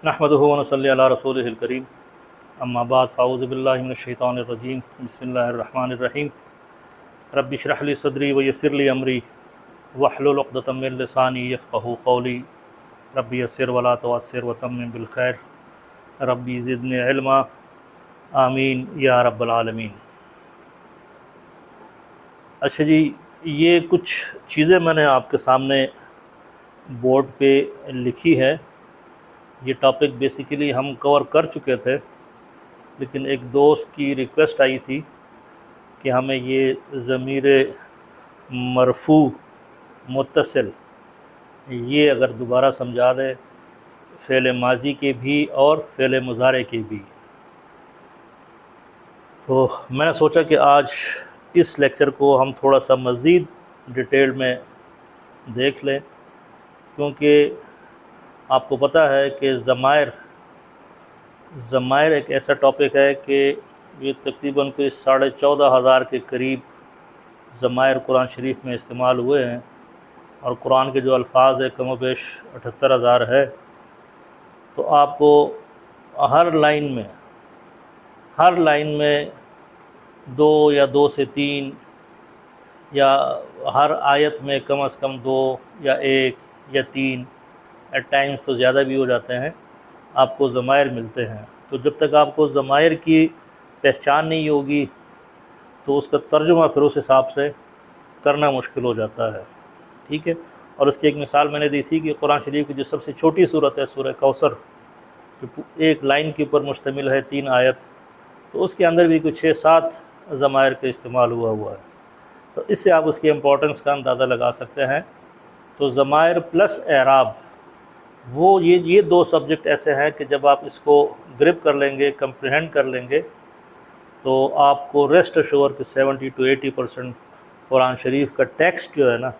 نحمدہ و نصلی علی رسولہ الکریم اما بعد فاعوذ باللہ من الشیطان الرجیم بسم اللہ الرحمن الرحیم رب اشرح لی صدری ویسر لی امری واحلل عقدۃ من لسانی یفقہوا قولی رب یسر ولا تعسر وتمم بالخیر ربی زدنی علما آمین یا رب العالمین۔ اچھا جی، یہ کچھ چیزیں میں نے آپ کے سامنے بورڈ پہ لکھی ہے۔ یہ ٹاپک بیسیکلی ہم کور کر چکے تھے، لیکن ایک دوست کی ریکویسٹ آئی تھی کہ ہمیں یہ ضمیر مرفوع متصل یہ اگر دوبارہ سمجھا دے، فعل ماضی کے بھی اور فعل مضارع کے بھی۔ تو میں نے سوچا کہ آج اس لیکچر کو ہم تھوڑا سا مزید ڈیٹیل میں دیکھ لیں، کیونکہ آپ کو پتہ ہے کہ ضمائر ایک ایسا ٹاپک ہے کہ یہ تقریباً کوئی 14,500 کے قریب ضمائر قرآن شریف میں استعمال ہوئے ہیں، اور قرآن کے جو الفاظ ہے کم و بیش 78,000 ہے۔ تو آپ کو ہر لائن میں 2 یا 2 سے 3 یا ہر آیت میں کم از کم 2 یا 1 یا 3 ایٹ ٹائمز تو زیادہ بھی ہو جاتے ہیں، آپ کو ضمائر ملتے ہیں۔ تو جب تک آپ کو ضمائر کی پہچان نہیں ہوگی تو اس کا ترجمہ پھر اس حساب سے کرنا مشکل ہو جاتا ہے، ٹھیک ہے۔ اور اس کی ایک مثال میں نے دی تھی کہ قرآن شریف کی جو سب سے چھوٹی صورت ہے سورہ کوثر، جو ایک لائن کے اوپر مشتمل ہے 3 آیت، تو اس کے اندر بھی کچھ 6-7 ضمائر کا استعمال ہوا ہے۔ تو اس سے آپ اس کی امپورٹنس کا اندازہ لگا سکتے ہیں۔ تو ضمائر پلس اعراب، وہ یہ 2 سبجیکٹ ایسے ہیں کہ جب آپ اس کو گرپ کر لیں گے، کمپریہنڈ کر لیں گے، تو آپ کو ریسٹ ایشور کہ 70 to 80% قرآن شریف کا ٹیکسٹ جو ہے نا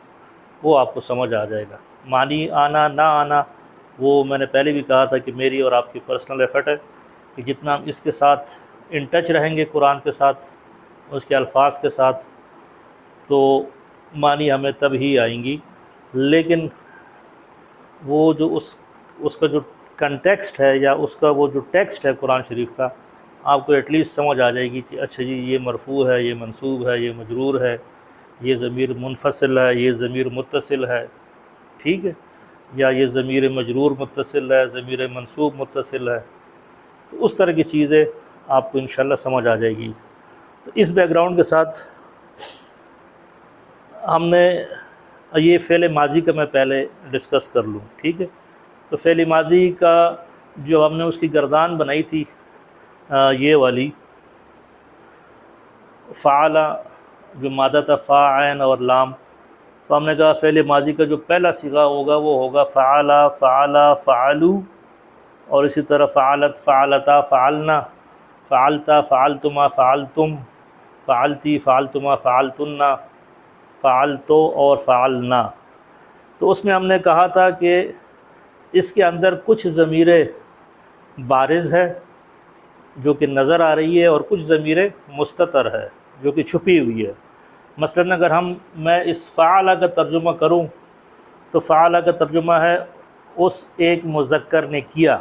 وہ آپ کو سمجھ آ جائے گا۔ معنی آنا نہ آنا وہ میں نے پہلے بھی کہا تھا کہ میری اور آپ کی پرسنل ایفرٹ ہے کہ جتنا ہم اس کے ساتھ ان ٹچ رہیں گے قرآن کے ساتھ، اس کے الفاظ کے ساتھ، تو معنی ہمیں تب ہی آئیں گی۔ لیکن وہ جو اس کا جو کنٹیکسٹ ہے یا اس کا وہ جو ٹیکسٹ ہے قرآن شریف کا، آپ کو ایٹ لیسٹ سمجھ آ جائے گی کہ اچھا جی یہ مرفوع ہے، یہ منصوب ہے، یہ مجرور ہے، یہ ضمیر منفصل ہے، یہ ضمیر متصل ہے، ٹھیک ہے، یا یہ ضمیر مجرور متصل ہے، ضمیر منصوب متصل ہے۔ تو اس طرح کی چیزیں آپ کو انشاءاللہ سمجھ آ جائے گی۔ تو اس بیک گراؤنڈ کے ساتھ ہم نے یہ فعل ماضی کا میں پہلے ڈسکس کر لوں، ٹھیک ہے۔ تو فعل ماضی کا جو ہم نے اس کی گردان بنائی تھی یہ والی فعل، جو مادہ تھا فا عین اور لام، تو ہم نے کہا فعل ماضی کا جو پہلا صیغہ ہوگا وہ ہوگا فعل، فعل، فعلوا، اور اسی طرح فعلت، فعلتا، فعلنا، فعلتا، فعلتما، فعلتم، فعلتی، فعلتما، فعلتن، فعلتو اور فعلنا۔ تو اس میں ہم نے کہا تھا کہ اس کے اندر کچھ ضمیر بارز ہے جو کہ نظر آ رہی ہے، اور کچھ ضمیر مستتر ہے جو کہ چھپی ہوئی ہے۔ مثلا اگر میں اس فعل کا ترجمہ کروں تو فعل کا ترجمہ ہے اس ایک مذکر نے کیا۔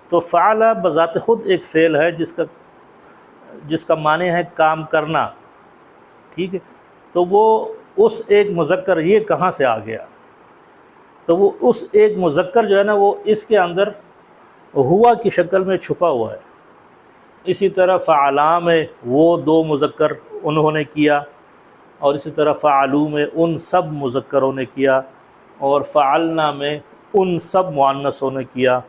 تو فعل بذات خود ایک فعل ہے جس کا معنی ہے کام کرنا، ٹھیک ہے۔ تو وہ اس ایک مذکر یہ کہاں سے آ گیا؟ تو وہ اس ایک مذکر جو ہے نا وہ اس کے اندر ہوا کی شکل میں چھپا ہوا ہے۔ اسی طرح فعلا میں وہ 2 مذکر انہوں نے کیا، اور اسی طرح فعلو میں ان سب مذکروں نے کیا، اور فعلنا میں ان سب مؤنثوں نے کیا،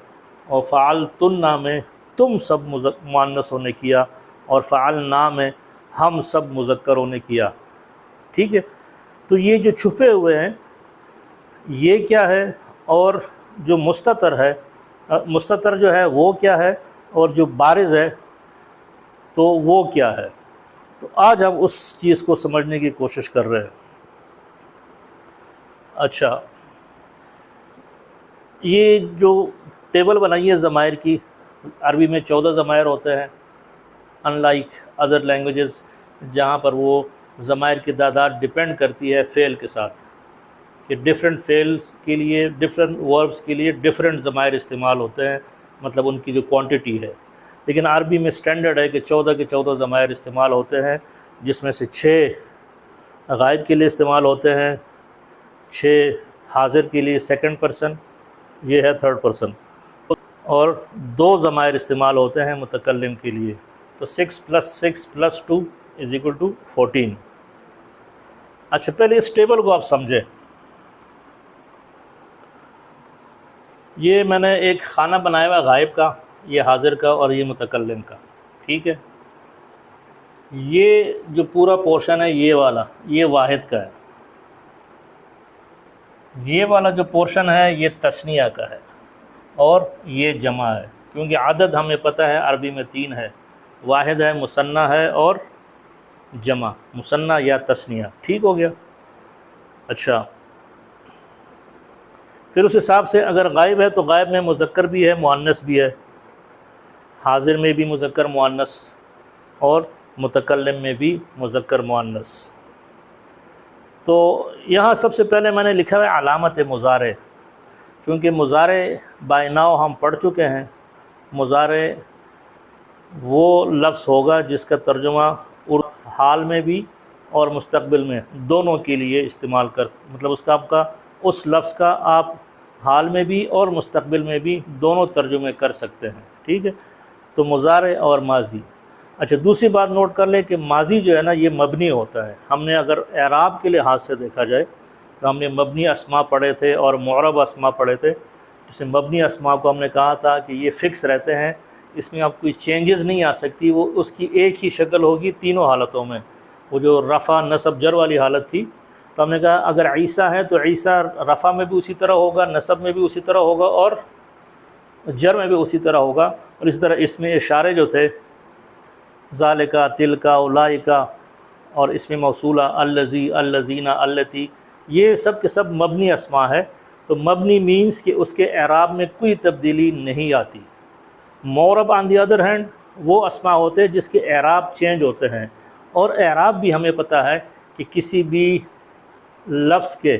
اور فعلتن میں تم سب مؤنثوں نے کیا، اور فعلنا میں ہم سب مذکروں نے کیا، ٹھیک ہے۔ تو یہ جو چھپے ہوئے ہیں یہ کیا ہے، اور جو مستتر جو ہے وہ کیا ہے، اور جو بارز ہے تو وہ کیا ہے۔ تو آج ہم اس چیز کو سمجھنے کی کوشش کر رہے ہیں۔ اچھا، یہ جو ٹیبل بنائی ہے ضمائر کی، عربی میں 14 ضمائر ہوتے ہیں، ان لائک ادر لینگویجز جہاں پر وہ ضمائر کی تعداد ڈیپینڈ کرتی ہے فعل کے ساتھ۔ کہ ڈفرینٹ فعلز کے لیے، ڈفرینٹ وربس کے لیے ڈفرینٹ ضمائر استعمال ہوتے ہیں، مطلب ان کی جو کوانٹٹی ہے. لیکن عربی میں سٹینڈرڈ ہے کہ 14 کے 14 ضمائر استعمال ہوتے ہیں، جس میں سے 6 غائب کے لیے استعمال ہوتے ہیں، 6 حاضر کے لیے سیکنڈ پرسن، یہ ہے تھرڈ پرسن، اور 2 ضمائر استعمال ہوتے ہیں متکلم کے لیے. تو 6 + 6 + 2 = 14. اچھا، پہلے اس ٹیبل کو آپ سمجھیں. یہ میں نے ایک خانہ بنایا ہوا غائب کا، یہ حاضر کا، اور یہ متکلم کا. ٹھیک ہے، یہ جو پورا پورشن ہے یہ والا، یہ واحد کا ہے. یہ والا جو پورشن ہے یہ تثنیہ کا ہے، اور یہ جمع ہے. کیونکہ عدد ہمیں پتہ ہے عربی میں 3 ہے، واحد ہے، مثنی ہے، اور جمع، مثنی یا تثنیہ. ٹھیک ہو گیا. اچھا، پھر اس حساب سے اگر غائب ہے تو غائب میں مذکر بھی ہے، مؤنث بھی ہے، حاضر میں بھی مذکر مؤنث، اور متکلم میں بھی مذکر مؤنث. تو یہاں سب سے پہلے میں نے لکھا ہے علامت مضارع، کیونکہ مضارع بائی ناؤ ہم پڑھ چکے ہیں. مضارع وہ لفظ ہوگا جس کا ترجمہ حال میں بھی اور مستقبل میں دونوں کے لیے استعمال مطلب اس لفظ کا آپ حال میں بھی اور مستقبل میں بھی دونوں ترجمے کر سکتے ہیں. ٹھیک ہے، تو مضارع اور ماضی. اچھا، دوسری بات نوٹ کر لیں کہ ماضی جو ہے نا یہ مبنی ہوتا ہے. ہم نے اگر اعراب کے لحاظ سے دیکھا جائے تو ہم نے مبنی اسماء پڑھے تھے اور معرب اسماء پڑھے تھے. جس میں مبنی اسماء کو ہم نے کہا تھا کہ یہ فکس رہتے ہیں، اس میں اب کوئی چینجز نہیں آ سکتی، وہ اس کی ایک ہی شکل ہوگی تینوں حالتوں میں. وہ جو رفع نصب جر والی حالت تھی، تو ہم نے کہا اگر عیسیٰ ہے تو عیسیٰ رفع میں بھی اسی طرح ہوگا، نصب میں بھی اسی طرح ہوگا، اور جر میں بھی اسی طرح ہوگا. اور اسی طرح اس میں اشارے جو تھے ذالکا، تلکا، اولئکا، اور اس میں موصولہ الذی، الذین، اللتی، یہ سب کے سب مبنی اسماء ہے. تو مبنی مینس کہ اس کے اعراب میں کوئی تبدیلی نہیں آتی. معرب آن دی ادر ہینڈ وہ اسماء ہوتے ہیں جس کے اعراب چینج ہوتے ہیں. اور اعراب بھی ہمیں پتہ ہے کہ کسی بھی لفظ کے،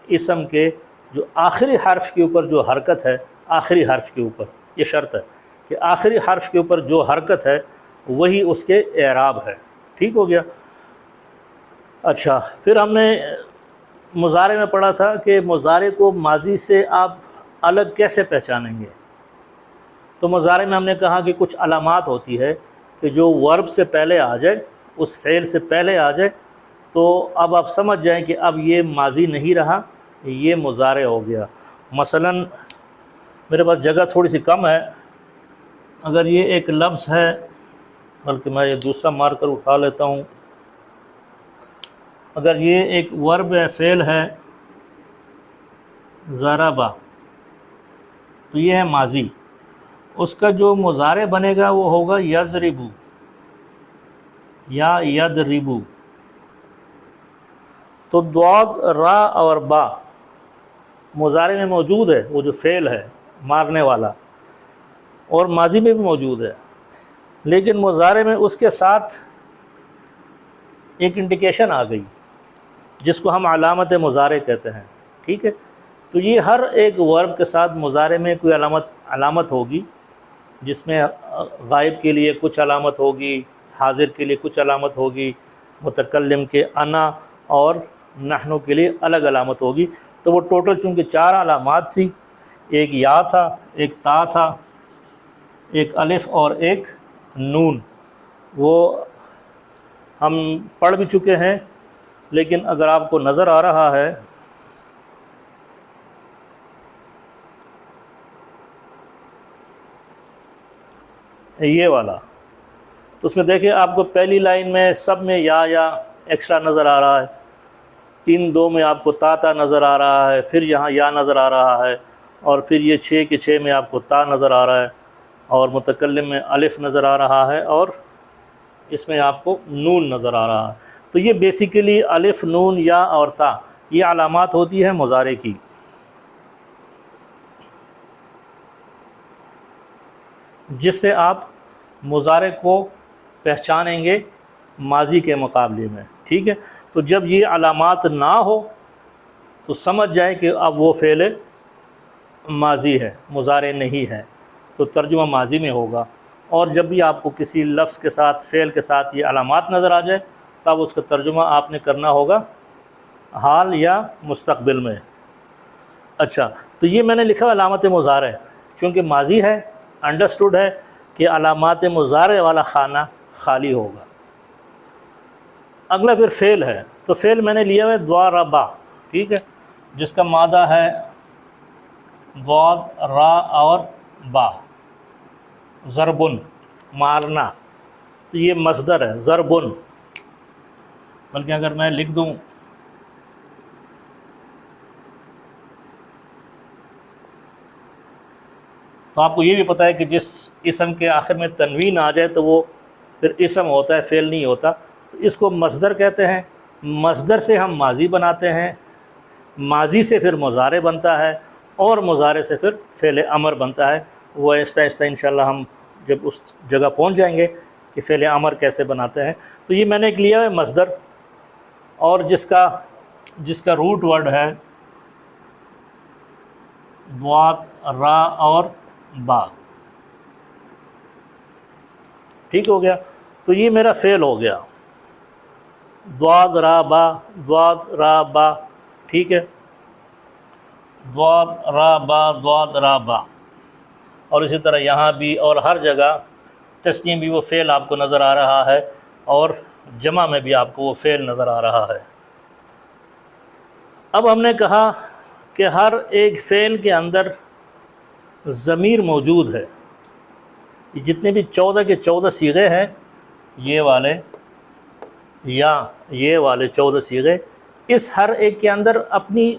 اسم کے جو آخری حرف کے اوپر جو حرکت ہے، آخری حرف کے اوپر یہ شرط ہے کہ آخری حرف کے اوپر جو حرکت ہے وہی اس کے اعراب ہے. ٹھیک ہو گیا. اچھا، پھر ہم نے مضارع میں پڑھا تھا کہ مضارع کو ماضی سے آپ الگ کیسے پہچانیں گے. تو مضارع میں ہم نے کہا کہ کچھ علامات ہوتی ہے کہ جو ورب سے پہلے آ جائے، اس فعل سے پہلے آ جائے، تو اب آپ سمجھ جائیں کہ اب یہ ماضی نہیں رہا، یہ مضارع ہو گیا. مثلا میرے پاس جگہ تھوڑی سی کم ہے، اگر یہ ایک لفظ ہے، بلکہ میں یہ دوسرا مارکر اٹھا لیتا ہوں. اگر یہ ایک ورب ہے، فعل ہے ضربا، تو یہ ہے ماضی. اس کا جو مضارع بنے گا وہ ہوگا یضربو یا یضربو. تو ضاد، را اور با مضارع میں موجود ہے، وہ جو فعل ہے مارنے والا، اور ماضی میں بھی موجود ہے. لیکن مضارع میں اس کے ساتھ ایک انڈیکیشن آ گئی جس کو ہم علامت مضارع کہتے ہیں. ٹھیک ہے، تو یہ ہر ایک ورب کے ساتھ مضارع میں کوئی علامت ہوگی، جس میں غائب کے لیے کچھ علامت ہوگی، حاضر کے لیے کچھ علامت ہوگی، متکلم کے انا اور نحنو کے لیے الگ علامت ہوگی. تو وہ ٹوٹل چونکہ 4 علامات تھی، ایک یا تھا، ایک تا تھا، ایک الف اور ایک نون، وہ ہم پڑھ بھی چکے ہیں. لیکن اگر آپ کو نظر آ رہا ہے یہ والا، تو اس میں دیکھیں آپ کو پہلی لائن میں سب میں یا ایکسٹرا نظر آ رہا ہے، ان 2 میں آپ کو تا نظر آ رہا ہے، پھر یہاں یا نظر آ رہا ہے، اور پھر یہ 6 کے 6 میں آپ کو تا نظر آ رہا ہے، اور متکلم میں الف نظر آ رہا ہے، اور اس میں آپ کو نون نظر آ رہا ہے. تو یہ بیسیکلی الف، نون، یا اور تا یہ علامات ہوتی ہے مضارع کی. جس سے آپ مضارع کو پہچانیں گے ماضی کے مقابلے میں. ٹھیک ہے، تو جب یہ علامات نہ ہو تو سمجھ جائے کہ اب وہ فعل ماضی ہے، مضارع نہیں ہے، تو ترجمہ ماضی میں ہوگا۔ اور جب بھی آپ کو کسی لفظ کے ساتھ، فعل کے ساتھ یہ علامات نظر آ جائے، تب اس کا ترجمہ آپ نے کرنا ہوگا حال یا مستقبل میں۔ اچھا، تو یہ میں نے لکھا علامت مضارع، کیونکہ ماضی ہے، انڈرسٹوڈ ہے کہ علامات مضارع والا خانہ خالی ہوگا۔ اگلا پھر فعل ہے، تو فعل میں نے لیا ہے ضربا، ٹھیک ہے، جس کا مادہ ہے ضاد، را اور با، ضربن، مارنا، تو یہ مصدر ہے ضربن، بلکہ اگر میں لکھ دوں تو آپ کو یہ بھی پتہ ہے کہ جس اسم کے آخر میں تنوین آ جائے تو وہ پھر اسم ہوتا ہے، فعل نہیں ہوتا، تو اس کو مصدر کہتے ہیں۔ مصدر سے ہم ماضی بناتے ہیں، ماضی سے پھر مضارع بنتا ہے، اور مضارع سے پھر فعل امر بنتا ہے۔ وہ آہستہ آہستہ انشاءاللہ ہم جب اس جگہ پہنچ جائیں گے کہ فعل امر کیسے بناتے ہیں۔ تو یہ میں نے ایک لیا ہے مصدر، اور جس کا روٹ ورڈ ہے ضاد، را اور با، ٹھیک ہو گیا۔ تو یہ میرا فعل ہو گیا، ضاد را با، ضاد را با، ٹھیک ہے، ضاد را با، ضاد را با۔ اور اسی طرح یہاں بھی اور ہر جگہ تسنیہ بھی وہ فعل آپ کو نظر آ رہا ہے، اور جمع میں بھی آپ کو وہ فعل نظر آ رہا ہے۔ اب ہم نے کہا کہ ہر ایک فعل کے اندر ضمیر موجود ہے۔ جتنے بھی 14 کے 14 صیغے ہیں، یہ والے یا یہ والے 14 صیغے، اس ہر ایک کے اندر اپنی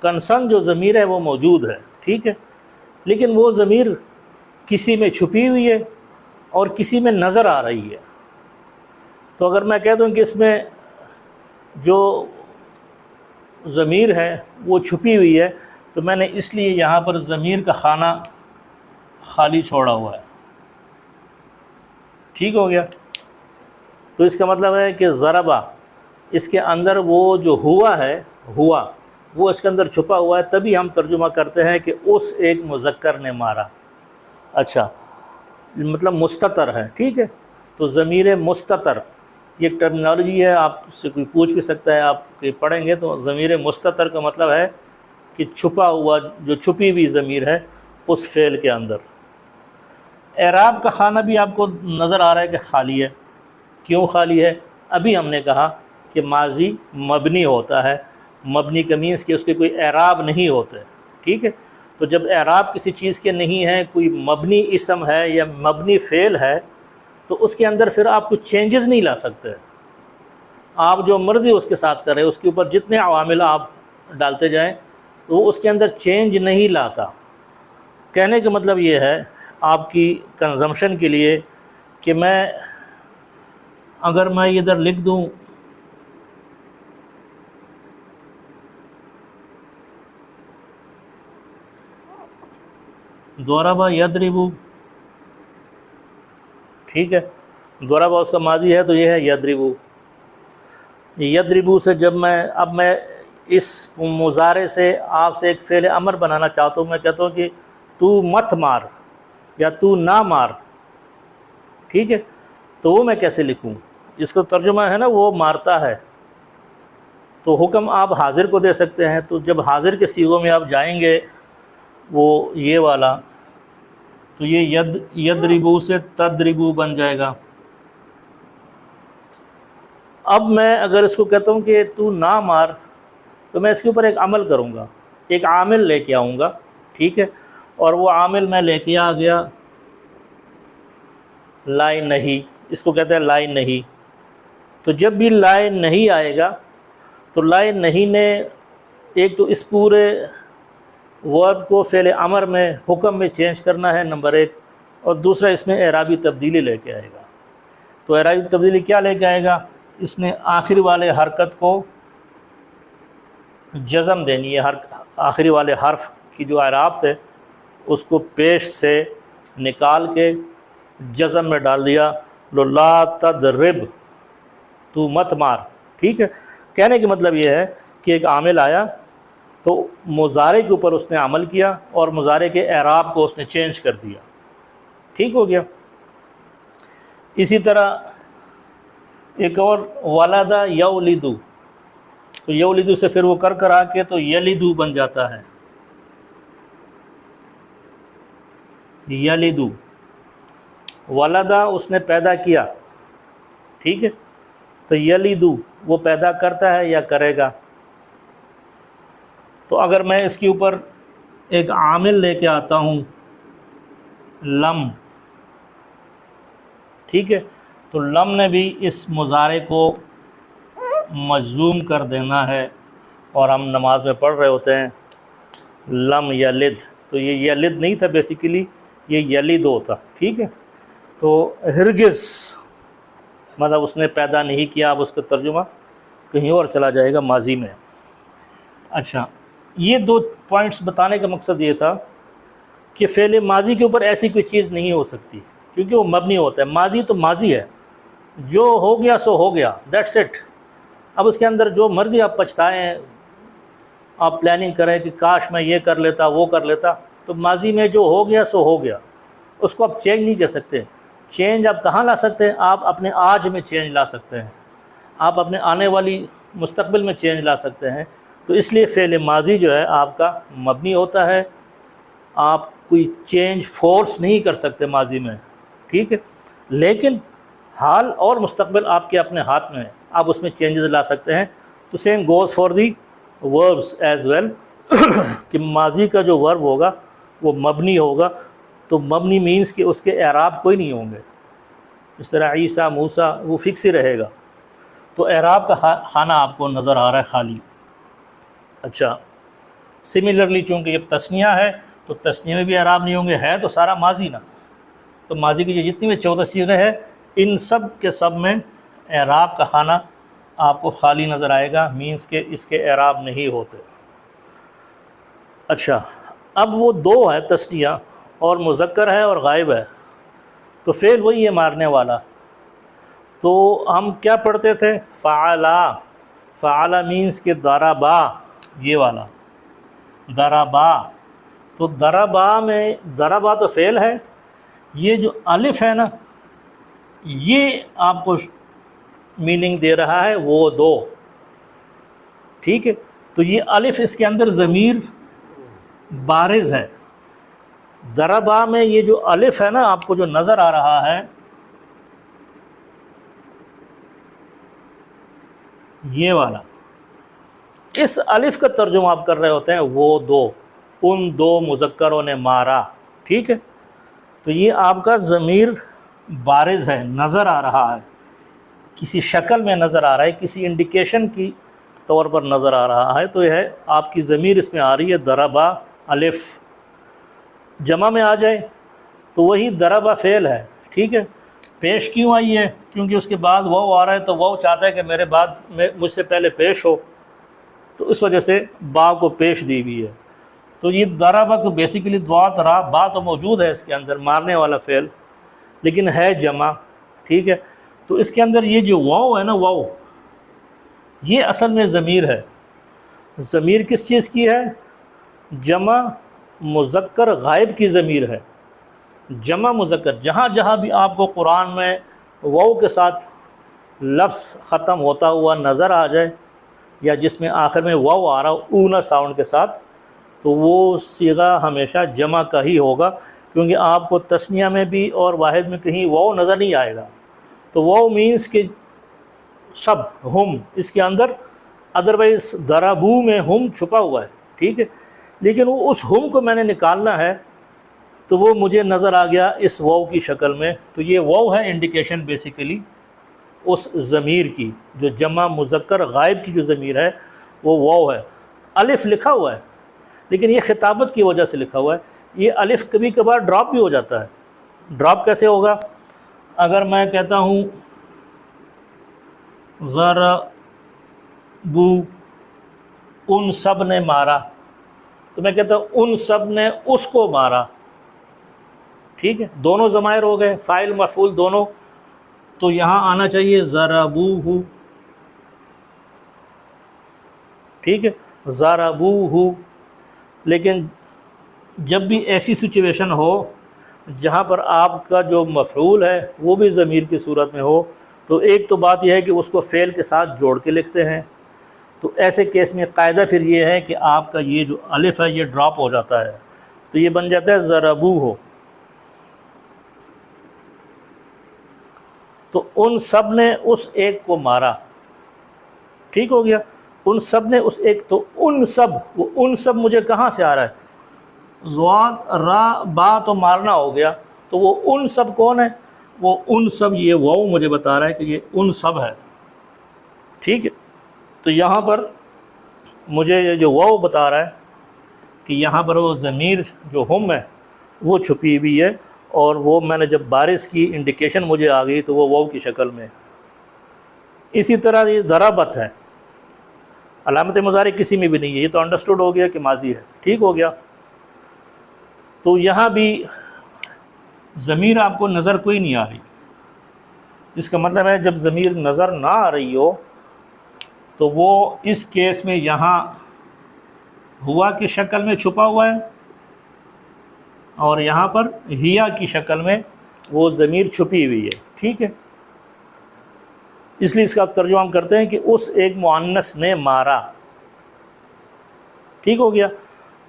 کنسرن جو ضمیر ہے وہ موجود ہے، ٹھیک ہے، لیکن وہ ضمیر کسی میں چھپی ہوئی ہے اور کسی میں نظر آ رہی ہے۔ تو اگر میں کہہ دوں کہ اس میں جو ضمیر ہے وہ چھپی ہوئی ہے، تو میں نے اس لیے یہاں پر ضمیر کا خانہ خالی چھوڑا ہوا ہے، ٹھیک ہو گیا۔ تو اس کا مطلب ہے کہ ضربا، اس کے اندر وہ جو ہوا ہے، ہوا وہ اس کے اندر چھپا ہوا ہے، تبھی ہم ترجمہ کرتے ہیں کہ اس ایک مذکر نے مارا۔ اچھا، مطلب مستتر ہے، ٹھیک ہے۔ تو ضمیر مستتر یہ ٹرمنالوجی ہے، آپ سے کوئی پوچھ بھی سکتا ہے، آپ پڑھیں گے تو ضمیر مستتر کا مطلب ہے کہ چھپا ہوا، جو چھپی ہوئی ضمیر ہے اس فعل کے اندر۔ اعراب کا خانہ بھی آپ کو نظر آ رہا ہے کہ خالی ہے۔ کیوں خالی ہے؟ ابھی ہم نے کہا کہ ماضی مبنی ہوتا ہے، مبنی کا مینس کہ اس کے کوئی اعراب نہیں ہوتے، ٹھیک ہے۔ تو جب اعراب کسی چیز کے نہیں ہے، کوئی مبنی اسم ہے یا مبنی فعل ہے، تو اس کے اندر پھر آپ کچھ چینجز نہیں لا سکتے۔ آپ جو مرضی اس کے ساتھ کریں، اس کے اوپر جتنے عوامل آپ ڈالتے جائیں تو وہ اس کے اندر چینج نہیں لاتا۔ کہنے کا مطلب یہ ہے آپ کی کنزمپشن کے لیے کہ اگر میں ادھر لکھ دوں ضربا یضربو، ٹھیک ہے، ضربا اس کا ماضی ہے تو یہ ہے یضربو۔ یضربو سے جب میں اس مضارع سے آپ سے ایک فعل امر بنانا چاہتا ہوں، میں کہتا ہوں کہ تو مت مار یا تو نہ مار، ٹھیک ہے، تو وہ میں کیسے لکھوں؟ اس کا ترجمہ ہے نا وہ مارتا ہے، تو حکم آپ حاضر کو دے سکتے ہیں۔ تو جب حاضر کے صیغوں میں آپ جائیں گے وہ یہ والا، تو یہ یضربو سے تضربو بن جائے گا۔ اب میں اگر اس کو کہتا ہوں کہ تو نہ مار، تو میں اس کے اوپر ایک عمل کروں گا، ایک عامل لے کے آؤں گا، ٹھیک ہے، اور وہ عامل میں لے کے آ گیا لائے نہیں، اس کو کہتے ہیں لائے نہیں۔ تو جب بھی لائے نہیں آئے گا تو لائے نہیں نے ایک تو اس پورے ورب کو فعل امر میں، حکم میں چینج کرنا ہے، نمبر ایک، اور دوسرا اس میں اعرابی تبدیلی لے کے آئے گا۔ تو اعرابی تبدیلی کیا لے کے آئے گا؟ اس نے آخری والے حرکت کو جزم دینی ہے، آخری والے حرف کی جو اعراب تھے اس کو پیش سے نکال کے جزم میں ڈال دیا، لا تضرب، تو مت مار، ٹھیک ہے۔ کہنے کا مطلب یہ ہے کہ ایک عامل آیا تو مضارع کے اوپر اس نے عمل کیا اور مضارع کے اعراب کو اس نے چینج کر دیا، ٹھیک ہو گیا۔ اسی طرح ایک اور ولدا یولدو، تو یولدو سے پھر وہ کر آ کے تو یلدو بن جاتا ہے، یلدو، ولدا اس نے پیدا کیا، ٹھیک ہے، تو یلدو وہ پیدا کرتا ہے یا کرے گا۔ تو اگر میں اس کے اوپر ایک عامل لے کے آتا ہوں لم، ٹھیک ہے، تو لم نے بھی اس مضارع کو مجزوم کر دینا ہے، اور ہم نماز میں پڑھ رہے ہوتے ہیں لم یلد، تو یہ یلد نہیں تھا بیسیکلی، یہ یلد ہوتا، ٹھیک ہے۔ تو ہرگز مطلب اس نے پیدا نہیں کیا، اب اس کا ترجمہ کہیں اور چلا جائے گا ماضی میں۔ اچھا، یہ دو پوائنٹس بتانے کا مقصد یہ تھا کہ فعل ماضی کے اوپر ایسی کوئی چیز نہیں ہو سکتی، کیونکہ وہ مبنی ہوتا ہے۔ ماضی تو ماضی ہے، جو ہو گیا سو ہو گیا، دیٹس اٹ۔ اب اس کے اندر جو مرضی آپ پچھتائیں، آپ پلاننگ کریں کہ کاش میں یہ کر لیتا وہ کر لیتا، تو ماضی میں جو ہو گیا سو ہو گیا، اس کو آپ چینج نہیں کر سکتے۔ چینج آپ کہاں لا سکتے ہیں؟ آپ اپنے آج میں چینج لا سکتے ہیں، آپ اپنے آنے والی مستقبل میں چینج لا سکتے ہیں۔ تو اس لیے فعل ماضی جو ہے آپ کا مبنی ہوتا ہے، آپ کوئی چینج فورس نہیں کر سکتے ماضی میں، ٹھیک ہے، لیکن حال اور مستقبل آپ کے اپنے ہاتھ میں ہے، آپ اس میں چینجز لا سکتے ہیں۔ تو same goes for the verbs as well, کہ ماضی کا جو ورب ہوگا وہ مبنی ہوگا، تو مبنی مینس کہ اس کے اعراب کوئی نہیں ہوں گے، اس طرح عیسیٰ موسیٰ وہ فکس ہی رہے گا، تو اعراب کا خانہ آپ کو نظر آ رہا ہے خالی۔ اچھا، سملرلی چونکہ یہ تثنیہ ہے تو تثنیہ میں بھی اعراب نہیں ہوں گے، ہے تو سارا ماضی نا، تو ماضی کی جتنی بھی 14 صیغے ہیں ان سب کے سب میں اعراب کا خانہ آپ کو خالی نظر آئے گا، مینس کہ اس کے اعراب نہیں ہوتے۔ اچھا، اب وہ دو ہے تثنیہ، اور مذکر ہے اور غائب ہے، تو فعل وہی ہے مارنے والا۔ تو ہم کیا پڑھتے تھے؟ فعلا، فعلا مینس کہ ضربا، یہ والا ضربا، تو ضربا میں ضربا تو فعل ہے، یہ جو الف ہے نا یہ آپ کو میننگ دے رہا ہے وہ دو، ٹھیک ہے، تو یہ الف اس کے اندر ضمیر بارز ہے۔ ضربا میں یہ جو الف ہے نا آپ کو جو نظر آ رہا ہے یہ والا، اس الف کا ترجمہ آپ کر رہے ہوتے ہیں وہ دو، ان دو مذکروں نے مارا، ٹھیک ہے، تو یہ آپ کا ضمیر بارز ہے، نظر آ رہا ہے، کسی شکل میں نظر آ رہا ہے، کسی انڈیکیشن کی طور پر نظر آ رہا ہے، تو یہ ہے آپ کی ضمیر اس میں آ رہی ہے ضربا الف۔ جمع میں آ جائے تو وہی ضربا فعل ہے، ٹھیک ہے، پیش کیوں آئی ہے؟ کیونکہ اس کے بعد واو آ رہا ہے، تو واو چاہتا ہے کہ میرے بعد مجھ سے پہلے پیش ہو، تو اس وجہ سے با کو پیش دی ہوئی ہے۔ تو یہ ضربا کو بیسیکلی ضاد را با تو موجود ہے اس کے اندر، مارنے والا فعل، لیکن ہے جمع، ٹھیک ہے، تو اس کے اندر یہ جو واو ہے نا، واو یہ اصل میں ضمیر ہے۔ ضمیر کس چیز کی ہے؟ جمع مذکر غائب کی ضمیر ہے، جمع مذکر، جہاں جہاں بھی آپ کو قرآن میں واو کے ساتھ لفظ ختم ہوتا ہوا نظر آ جائے، یا جس میں آخر میں واو آ رہا ہو اونر ساؤنڈ کے ساتھ، تو وہ صیغہ ہمیشہ جمع کا ہی ہوگا، کیونکہ آپ کو تثنیہ میں بھی اور واحد میں کہیں واو نظر نہیں آئے گا۔ تو واو مینس کہ سب، ہم اس کے اندر، ادروائز ضربو میں ہم چھپا ہوا ہے، ٹھیک ہے، لیکن وہ اس ہم کو میں نے نکالنا ہے تو وہ مجھے نظر آ گیا اس واو کی شکل میں، تو یہ واو ہے انڈیکیشن بیسیکلی اس ضمیر کی، جو جمع مذکر غائب کی جو ضمیر ہے وہ واو ہے۔ الف لکھا ہوا ہے لیکن یہ خطابت کی وجہ سے لکھا ہوا ہے، یہ الف کبھی کبھار ڈراپ بھی ہو جاتا ہے۔ ڈراپ کیسے ہوگا؟ اگر میں کہتا ہوں ضربو، ان سب نے مارا، تو میں کہتا ہوں ان سب نے اس کو مارا، ٹھیک ہے، دونوں ضمائر ہو گئے، فاعل مفعول دونوں، تو یہاں آنا چاہیے ضربوہ، ٹھیک ہے، ضربوہ۔ لیکن جب بھی ایسی سچویشن ہو جہاں پر آپ کا جو مفعول ہے وہ بھی ضمیر کی صورت میں ہو، تو ایک تو بات یہ ہے کہ اس کو فعل کے ساتھ جوڑ کے لکھتے ہیں، تو ایسے کیس میں قاعدہ پھر یہ ہے کہ آپ کا یہ جو الف ہے یہ ڈراپ ہو جاتا ہے، تو یہ بن جاتا ہے ضربوہ۔ تو ان سب نے اس ایک کو مارا، ٹھیک ہو گیا، ان سب نے اس ایک، تو ان سب، وہ ان سب مجھے کہاں سے آ رہا ہے؟ ضاد را با تو مارنا ہو گیا، تو وہ ان سب کون ہے؟ وہ ان سب، یہ واو مجھے بتا رہا ہے کہ یہ ان سب ہے، ٹھیک ہے۔ تو یہاں پر مجھے یہ جو واو بتا رہا ہے کہ یہاں پر وہ ضمیر جو ہم ہے وہ چھپی ہوئی ہے، اور وہ میں نے جب بارش کی انڈیکیشن مجھے آ گئی تو وہ واو کی شکل میں۔ اسی طرح یہ ضربت ہے، علامت مضارع کسی میں بھی نہیں ہے، یہ تو انڈرسٹوڈ ہو گیا کہ ماضی ہے، ٹھیک ہو گیا۔ تو یہاں بھی ضمیر آپ کو نظر کوئی نہیں آ رہی، جس کا مطلب ہے جب ضمیر نظر نہ آ رہی ہو تو وہ اس کیس میں یہاں ہوا کی شکل میں چھپا ہوا ہے، اور یہاں پر ہیا کی شکل میں وہ ضمیر چھپی ہوئی ہے، ٹھیک ہے۔ اس لیے اس کا ترجمہ ہم کرتے ہیں کہ اس ایک مؤنث نے مارا، ٹھیک ہو گیا۔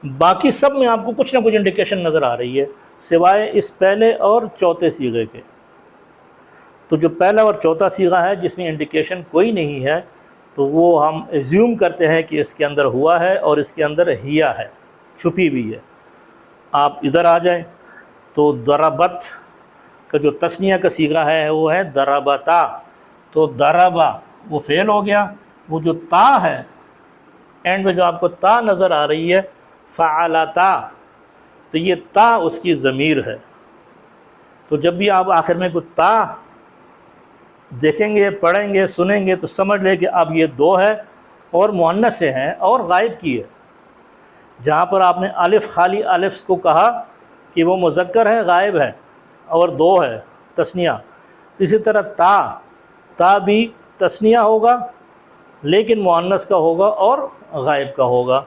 باقی سب میں آپ کو کچھ نہ کچھ انڈیکیشن نظر آ رہی ہے سوائے اس پہلے اور چوتھے صیغے کے۔ تو جو پہلا اور چوتھا صیغہ ہے جس میں انڈیکیشن کوئی نہیں ہے، تو وہ ہم ایزیوم کرتے ہیں کہ اس کے اندر ہوا ہے اور اس کے اندر ہیا ہے، چھپی ہوئی ہے۔ آپ ادھر آ جائیں تو ضربت کا جو تثنیہ کا صیغہ ہے وہ ہے ضربتا، تو ضربا وہ فعل ہو گیا، وہ جو تا ہے اینڈ میں جو آپ کو تا نظر آ رہی ہے فعلتا، تو یہ تا اس کی ضمیر ہے۔ تو جب بھی آپ آخر میں کوئی تا دیکھیں گے، پڑھیں گے، سنیں گے، تو سمجھ لیں کہ اب یہ دو ہے اور مؤنث سے ہیں اور غائب کی ہے۔ جہاں پر آپ نے الف خالی الف کو کہا کہ وہ مذکر ہے، غائب ہے اور دو ہے تثنیہ، اسی طرح تا بھی تثنیہ ہوگا لیکن مؤنث کا ہوگا اور غائب کا ہوگا۔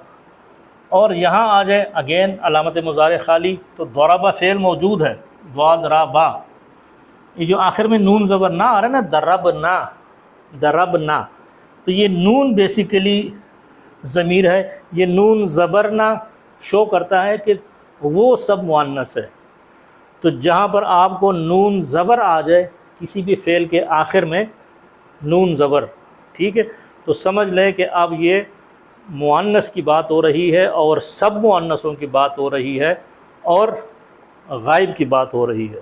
اور یہاں آ جائے اگین علامت مضارع خالی، تو ضربا فعل موجود ہے، ضاد را با، یہ جو آخر میں نون زبر نہ آ رہا ہے نا، ضربنا، تو یہ نون بیسیکلی ضمیر ہے، یہ نون زبرنا شو کرتا ہے کہ وہ سب مؤنث ہے۔ تو جہاں پر آپ کو نون زبر آ جائے کسی بھی فعل کے آخر میں، نون زبر، ٹھیک ہے، تو سمجھ لیں کہ اب یہ مؤنث کی بات ہو رہی ہے اور سب مؤنثوں کی بات ہو رہی ہے اور غائب کی بات ہو رہی ہے۔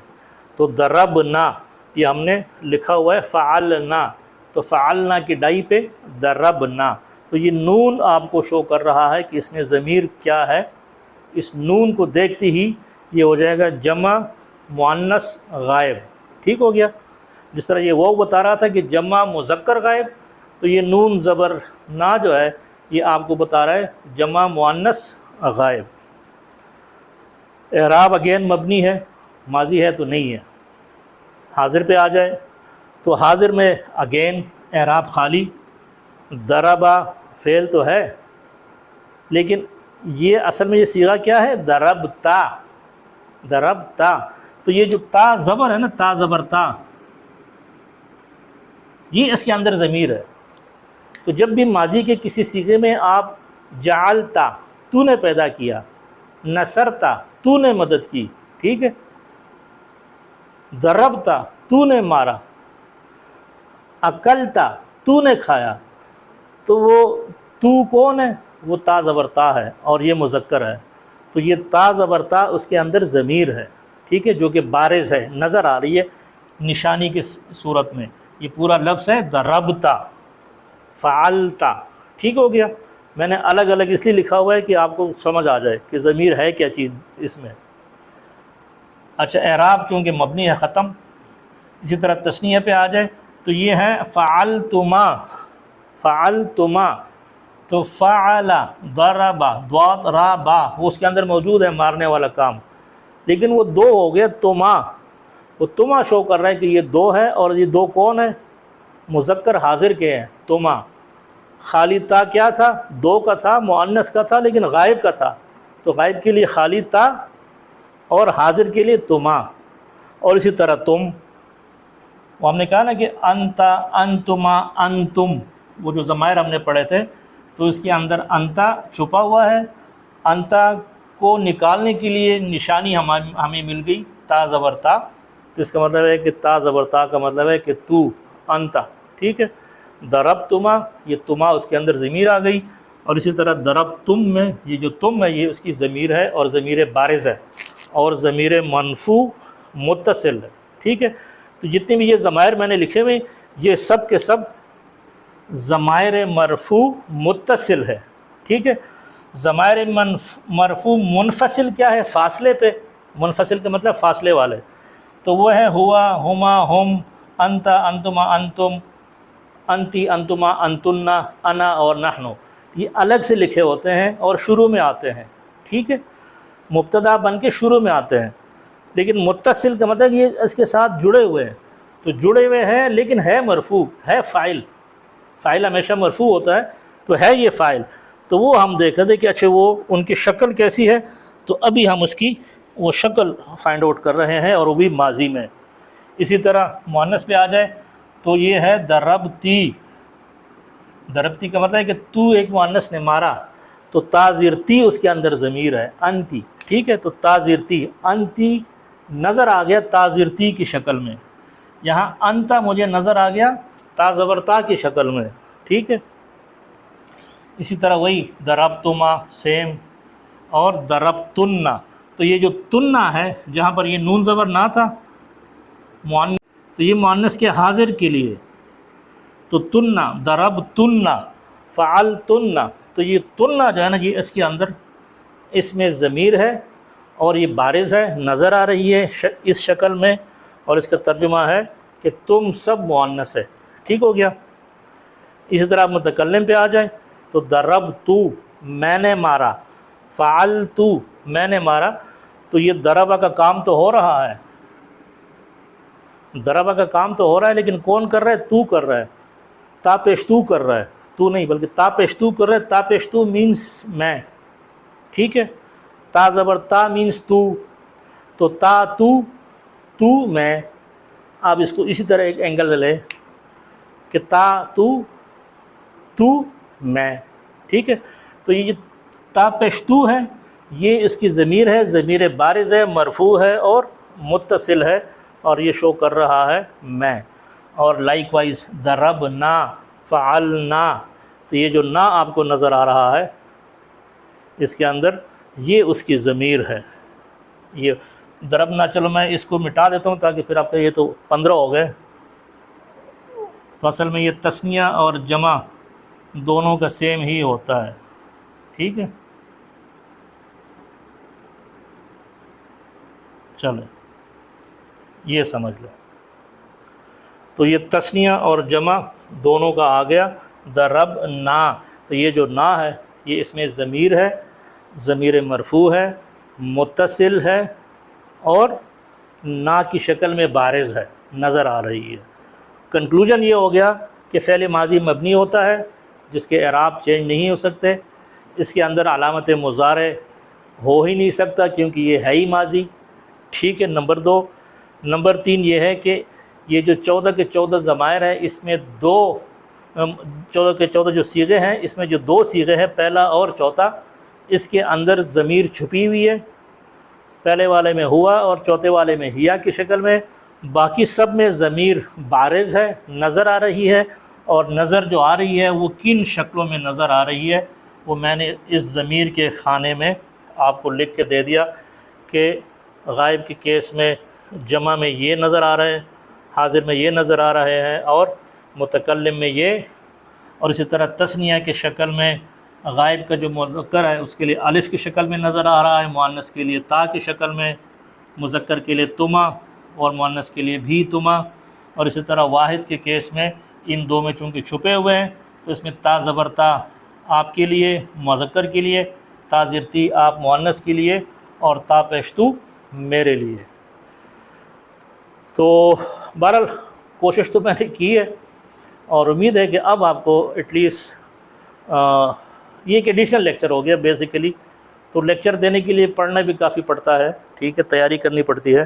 تو ضربنا یہ ہم نے لکھا ہوا ہے فعلنا، تو فعلنا کی ڈائی پہ ضربنا، تو یہ نون آپ کو شو کر رہا ہے کہ اس میں ضمیر کیا ہے۔ اس نون کو دیکھتے ہی یہ ہو جائے گا جمع مؤنث غائب، ٹھیک ہو گیا۔ جس طرح یہ وہ بتا رہا تھا کہ جمع مذکر غائب، تو یہ نون زبر نا جو ہے یہ آپ کو بتا رہا ہے جمع مؤنث غائب۔ اعراب اگین مبنی ہے، ماضی ہے تو نہیں ہے۔ حاضر پہ آ جائے تو حاضر میں اگین اعراب خالی، ضربا فعل تو ہے لیکن یہ اصل میں یہ صیغہ کیا ہے؟ ضربتا، تو یہ جو تا زبر ہے نا، تا زبر تا، یہ اس کے اندر ضمیر ہے۔ تو جب بھی ماضی کے کسی صیغے میں آپ جعلتا، تو نے پیدا کیا، نصرتا، تو نے مدد کی، ٹھیک ہے، ضربتا، تو نے مارا، اکلتا، تو نے کھایا، تو وہ تو کون ہے؟ وہ تا زبر تا ہے اور یہ مذکر ہے، تو یہ تا زبر تا اس کے اندر ضمیر ہے، ٹھیک ہے، جو کہ بارز ہے، نظر آ رہی ہے نشانی کی صورت میں۔ یہ پورا لفظ ہے ضربتا، فعلتا، ٹھیک ہو گیا۔ میں نے الگ الگ اس لیے لکھا ہوا ہے کہ آپ کو سمجھ آ جائے کہ ضمیر ہے کیا چیز اس میں۔ اچھا، اعراب چونکہ مبنی ہے ختم، اسی طرح تثنیہ پہ آ جائے تو یہ ہے فعلتما، تو فعل، ضربا، ضاد را با، وہ اس کے اندر موجود ہے مارنے والا کام، لیکن وہ دو ہو گیا تما، وہ تما شو کر رہا ہے کہ یہ دو ہے، اور یہ دو کون ہے؟ مذکر حاضر کے ہیں، تما، خالی تا کیا تھا؟ دو کا تھا، مؤنث کا تھا لیکن غائب کا تھا، تو غائب کے لیے خالی تا اور حاضر کے لیے تما، اور اسی طرح تم، وہ ہم نے کہا نا کہ انتا، انتما، انتم، وہ جو ضمائر ہم نے پڑھے تھے تو اس کے اندر انتا چھپا ہوا ہے، انتا کو نکالنے کے لیے نشانی ہمیں مل گئی تا زبر تا، تو اس کا مطلب ہے کہ تا زبر تا کا مطلب ہے کہ تو، انتا، ٹھیک ہے۔ ضربتما، یہ تما اس کے اندر ضمیر آ گئی، اور اسی طرح ضربتم میں یہ جو تم ہے یہ اس کی ضمیر ہے اور ضمیر بارز ہے اور ضمیر منفو متصل ہے، ٹھیک ہے۔ تو جتنے بھی یہ ضمائر میں نے لکھے ہوئے یہ سب کے سب ضمائر مرفوع متصل ہے، ٹھیک ہے۔ ضمائر مرفوع منفصل کیا ہے؟ فاصلے پہ، منفصل کا مطلب فاصلے والے، تو وہ ہے ہوا، ہما، ہم، انتا، انتما، انتم، انتی، انتما، انتنا، انا اور نحنو، یہ الگ سے لکھے ہوتے ہیں اور شروع میں آتے ہیں، ٹھیک ہے، مبتدا بن کے شروع میں آتے ہیں، لیکن متصل کا مطلب یہ اس کے ساتھ جڑے ہوئے ہیں، تو جڑے ہوئے ہیں لیکن ہے مرفوع، ہے فاعل، فاعل ہمیشہ مرفوع ہوتا ہے، تو ہے یہ فاعل، تو وہ ہم دیکھ رہے تھے کہ اچھا وہ ان کی شکل کیسی ہے، تو ابھی ہم اس کی وہ شکل فائنڈ آؤٹ کر رہے ہیں اور وہ بھی ماضی میں۔ اسی طرح مؤنث پہ آ جائے تو یہ ہے ضربتی، ضربتی کا مطلب ہے کہ تو ایک مؤنث نے مارا، تو تازرتی اس کے اندر ضمیر ہے، انتی، ٹھیک ہے، تو تازرتی، انتی نظر آ گیا تازرتی کی شکل میں، یہاں انتا مجھے نظر آ گیا تا زبر تا کی شکل میں، ٹھیک ہے۔ اسی طرح وہی ضربتما سیم، اور ضربتنا، تو یہ جو تننا ہے جہاں پر یہ نون زبر نہ تھا مؤنث، تو یہ مؤنث کے حاضر کے لیے، تو تننا، ضربتنا، فعلتنا، تو یہ تننا جو ہے نا یہ اس کے اندر اس میں ضمیر ہے اور یہ بارز ہے، نظر آ رہی ہے اس شکل میں، اور اس کا ترجمہ ہے کہ تم سب مؤنث ہے، ٹھیک ہو گیا۔ اسی طرح متکلم پہ آ جائیں تو ضربتو، میں نے مارا، فعلتو، میں نے مارا، تو یہ ضربہ کا کام تو ہو رہا ہے، ضربہ کا کام تو ہو رہا ہے لیکن کون کر رہا ہے؟ تو کر رہا ہے، تا پیشتو کر رہا ہے، تو نہیں بلکہ تا پیشتو کر رہا ہے، تا پیشتو مینس میں، ٹھیک ہے، تا زبر تا مینس تو تا تو میں، آپ اس کو اسی طرح ایک اینگل لے کہ تا تو میں، ٹھیک ہے، تو یہ جو تا پیشتو ہے یہ اس کی ضمیر ہے، ضمیر بارز ہے، مرفوع ہے اور متصل ہے، اور یہ شو کر رہا ہے میں، اور لائک وائز ضربنا، فعلنا، تو یہ جو نا آپ کو نظر آ رہا ہے اس کے اندر یہ اس کی ضمیر ہے، یہ ضربنا، چلو میں اس کو مٹا دیتا ہوں تاکہ پھر آپ کا یہ تو 15 ہو گئے، تو اصل میں یہ تثنیہ اور جمع دونوں کا سیم ہی ہوتا ہے، ٹھیک ہے، چلو یہ سمجھ لو، تو یہ تثنیہ اور جمع دونوں کا آ گیا، ضربنا، تو یہ جو نا ہے یہ اس میں ضمیر ہے، ضمیر مرفوع ہے، متصل ہے، اور نا کی شکل میں بارز ہے، نظر آ رہی ہے۔ کنکلوژن یہ ہو گیا کہ فعل ماضی مبنی ہوتا ہے جس کے اعراب چینج نہیں ہو سکتے، اس کے اندر علامت مضارع ہو ہی نہیں سکتا کیونکہ یہ ہے ہی ماضی، ٹھیک ہے، نمبر 2۔ نمبر 3 یہ ہے کہ یہ جو 14 کے 14 ضمائر ہیں اس میں 14 کے 14 جو صیغے ہیں اس میں جو 2 صیغے ہیں، پہلا اور چوتھا، اس کے اندر ضمیر چھپی ہوئی ہے، پہلے والے میں ہوا اور چوتھے والے میں ہیا کی شکل میں، باقی سب میں ضمیر بارز ہے، نظر آ رہی ہے، اور نظر جو آ رہی ہے وہ کن شکلوں میں نظر آ رہی ہے وہ میں نے اس ضمیر کے خانے میں آپ کو لکھ کے دے دیا کہ غائب کے کیس میں جمع میں یہ نظر آ رہے ہیں، حاضر میں یہ نظر آ رہے ہیں، اور متکلم میں یہ، اور اسی طرح تثنیہ کے شکل میں غائب کا جو مذکر ہے اس کے لیے الف کی شکل میں نظر آ رہا ہے، مؤنث کے لیے تا کی شکل میں، مذکر کے لیے تما اور مؤنث کے لیے بھی تما، اور اسی طرح واحد کے کیس میں ان 2 میں چونکہ چھپے ہوئے ہیں تو اس میں تا زبر تا آپ کے لیے، مذکر کے لیے، تا زرتی آپ مؤنث کے لیے، اور تا پیشتو میرے لیے۔ تو بہرحال کوشش تو میں نے کی ہے، اور امید ہے کہ اب آپ کو ایٹ لیسٹ یہ ایک ایڈیشنل لیکچر ہو گیا بیسیکلی. تو لیکچر دینے کے لیے پڑھنا بھی کافی پڑتا ہے، ٹھیک ہے، تیاری کرنی پڑتی ہے.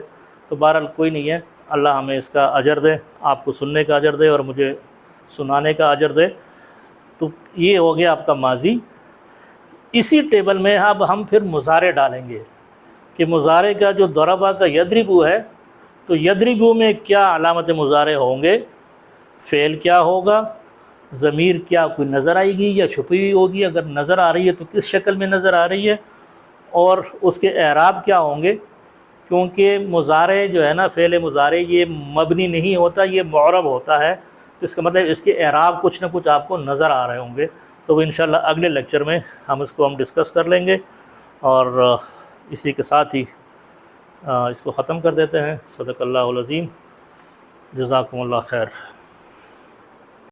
تو بہرحال کوئی نہیں ہے، اللہ ہمیں اس کا اجر دے، آپ کو سننے کا اجر دے اور مجھے سنانے کا اجر دے. تو یہ ہو گیا آپ کا ماضی. اسی ٹیبل میں اب ہم پھر مضارع ڈالیں گے کہ مضارع کا جو ضربہ کا یضربو ہے، تو یضربو میں کیا علامت مضارع ہوں گے، فعل کیا ہوگا، ضمیر کیا کوئی نظر آئے گی یا چھپی ہوئی ہوگی، اگر نظر آ رہی ہے تو کس شکل میں نظر آ رہی ہے، اور اس کے اعراب کیا ہوں گے. کیونکہ مضارع جو ہے نا، فعل مضارع یہ مبنی نہیں ہوتا، یہ معرب ہوتا ہے. اس کا مطلب اس کے اعراب کچھ نہ کچھ آپ کو نظر آ رہے ہوں گے. تو وہ انشاءاللہ اگلے لیکچر میں ہم اس کو ڈسکس کر لیں گے. اور اسی کے ساتھ ہی اس کو ختم کر دیتے ہیں. صدق اللہ العظیم. جزاکم اللہ خیر.